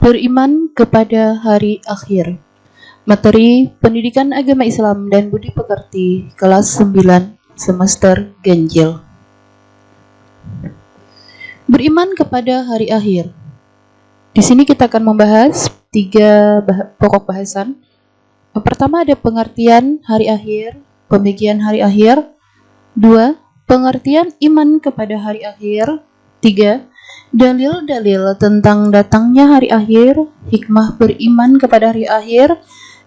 Beriman kepada hari akhir. Materi Pendidikan Agama Islam dan Budi Pekerti kelas 9 semester Ganjil. Beriman kepada hari akhir. Di sini kita akan membahas 3 pokok bahasan. Yang pertama ada pengertian hari akhir, pembagian hari akhir. 2. Pengertian iman kepada hari akhir. 3. Dalil-dalil tentang datangnya hari akhir, hikmah beriman kepada hari akhir,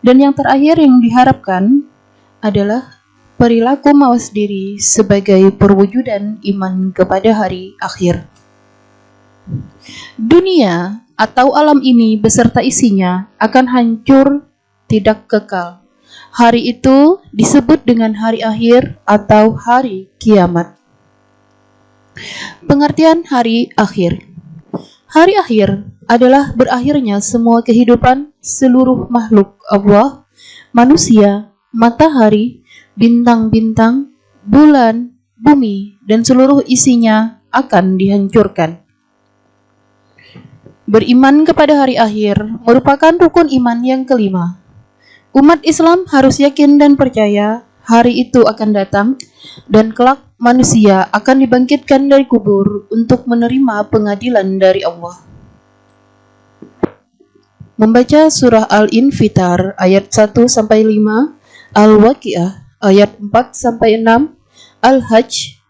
dan yang terakhir yang diharapkan adalah perilaku mawas diri sebagai perwujudan iman kepada hari akhir. Dunia atau alam ini beserta isinya akan hancur, tidak kekal. Hari itu disebut dengan hari akhir atau hari kiamat. Pengertian hari akhir. Hari akhir adalah berakhirnya semua kehidupan seluruh makhluk Allah, manusia, matahari, bintang-bintang, bulan, bumi, dan seluruh isinya akan dihancurkan. Beriman kepada hari akhir merupakan rukun iman yang kelima. Umat Islam harus yakin dan percaya hari itu akan datang dan kelak manusia akan dibangkitkan dari kubur untuk menerima pengadilan dari Allah. Membaca surah Al-Infitar ayat 1-5, Al-Waqiah ayat 4-6, Al-Hajj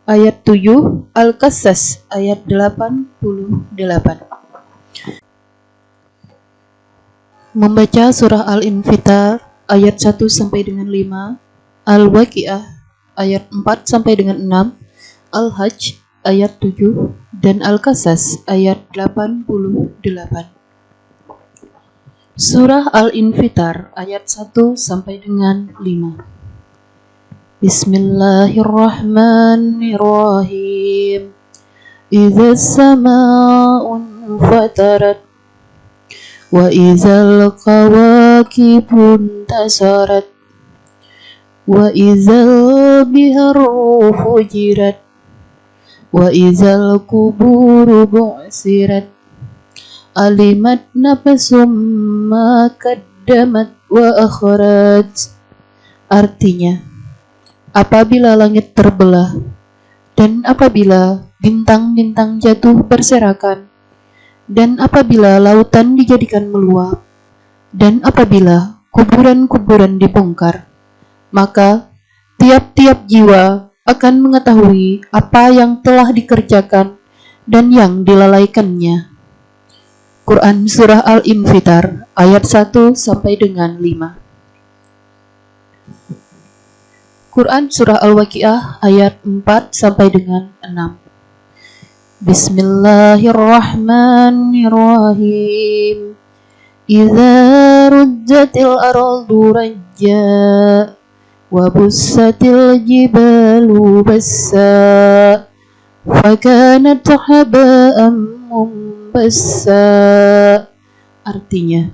ayat 7, Al-Qasas ayat 88. Membaca surah Al-Infitar ayat 1-5, Al-Waqiah ayat 4-6, Al-Hajj ayat 7, dan Al-Qasas ayat 88. Surah Al-Infitar ayat 1-5. Bismillahirrahmanirrahim. Idza as-samaa'u fatarat wa idzal kawakibu intasarat wa idzal biharu fujirat wa idzal kuburu bu'sirat alimat nafsum ma qaddamat wa akhirat. Artinya, apabila langit terbelah dan apabila bintang-bintang jatuh berserakan dan apabila lautan dijadikan meluap dan apabila kuburan-kuburan dibongkar, maka tiap-tiap jiwa akan mengetahui apa yang telah dikerjakan dan yang dilalaikannya. Quran Surah Al-Infitar ayat 1-5. Quran Surah Al-Waqiah ayat 4-6. Bismillahirrahmanirrahim. Idza rujjatil ardu rajja wa bussatil jibalu bassa fakanat haba'an mumbassa. Artinya,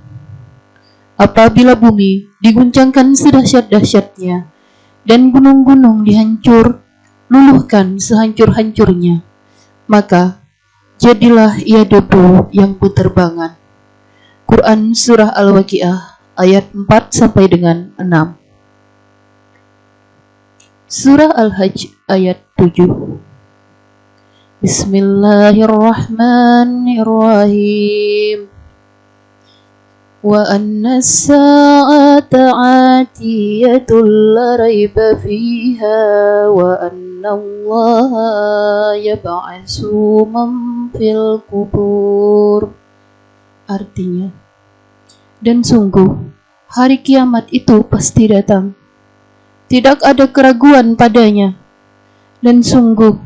apabila bumi diguncangkan sedahsyat-dahsyatnya dan gunung-gunung luluhkan sehancur-hancurnya, maka jadilah ia debu yang berterbangan. Quran Surah Al-Waqiah ayat 4-6. Surah Al-Hajj ayat 7. Bismillahirrahmanirrahim. Wa anna as-sa'ata 'atiyatul la raiba fiha wa anna Allaha yab'atsu man fil kubur. Artinya, dan sungguh hari kiamat itu pasti datang, tidak ada keraguan padanya, dan sungguh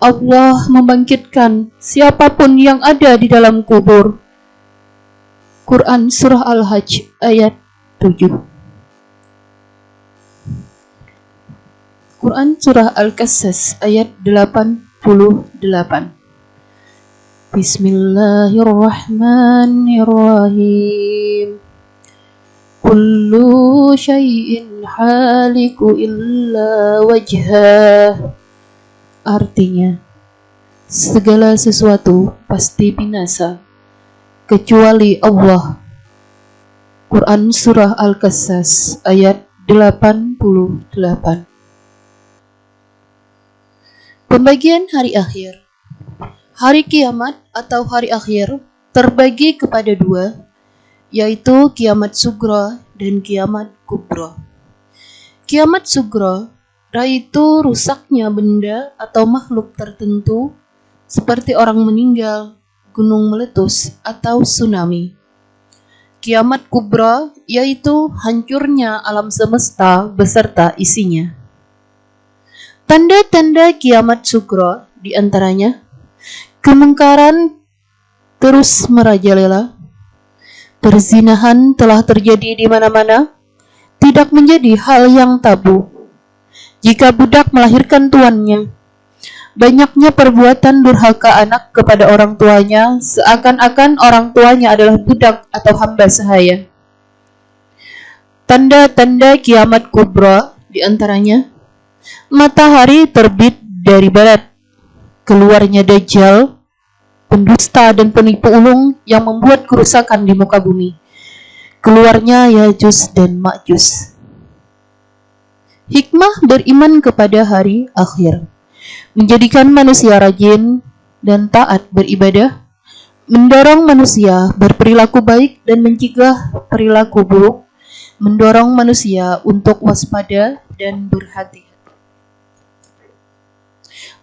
Allah membangkitkan siapapun yang ada di dalam kubur. Quran Surah Al-Hajj ayat 7. Quran Surah Al-Qasas ayat 88. Bismillahirrahmanirrahim. Kullu syai'in haliku illa wajhah. Artinya, segala sesuatu pasti binasa kecuali Allah. Quran Surah Al-Qasas ayat 88. Pembagian hari akhir. Hari kiamat atau hari akhir terbagi kepada dua, yaitu kiamat sugra dan kiamat kubra. Kiamat sugra yaitu rusaknya benda atau makhluk tertentu seperti orang meninggal, gunung meletus, atau tsunami. Kiamat kubra yaitu hancurnya alam semesta beserta isinya. Tanda-tanda kiamat sugra diantaranya kemungkaran terus merajalela, perzinahan telah terjadi di mana-mana, tidak menjadi hal yang tabu. Jika budak melahirkan tuannya, banyaknya perbuatan durhaka anak kepada orang tuanya, seakan-akan orang tuanya adalah budak atau hamba sahaya. Tanda-tanda kiamat kubra diantaranya matahari terbit dari barat, keluarnya Dajjal, pendusta dan penipu ulung yang membuat kerusakan di muka bumi, keluarnya Yajuj dan Majuj. Hikmah beriman kepada hari akhir: menjadikan manusia rajin dan taat beribadah, mendorong manusia berperilaku baik dan mencegah perilaku buruk, mendorong manusia untuk waspada dan berhati-hati.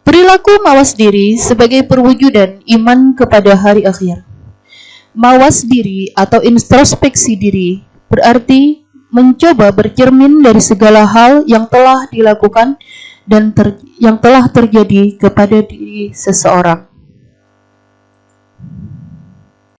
Perilaku mawas diri sebagai perwujudan iman kepada hari akhir. Mawas diri atau introspeksi diri berarti mencoba bercermin dari segala hal yang telah dilakukan dan yang telah terjadi kepada diri seseorang.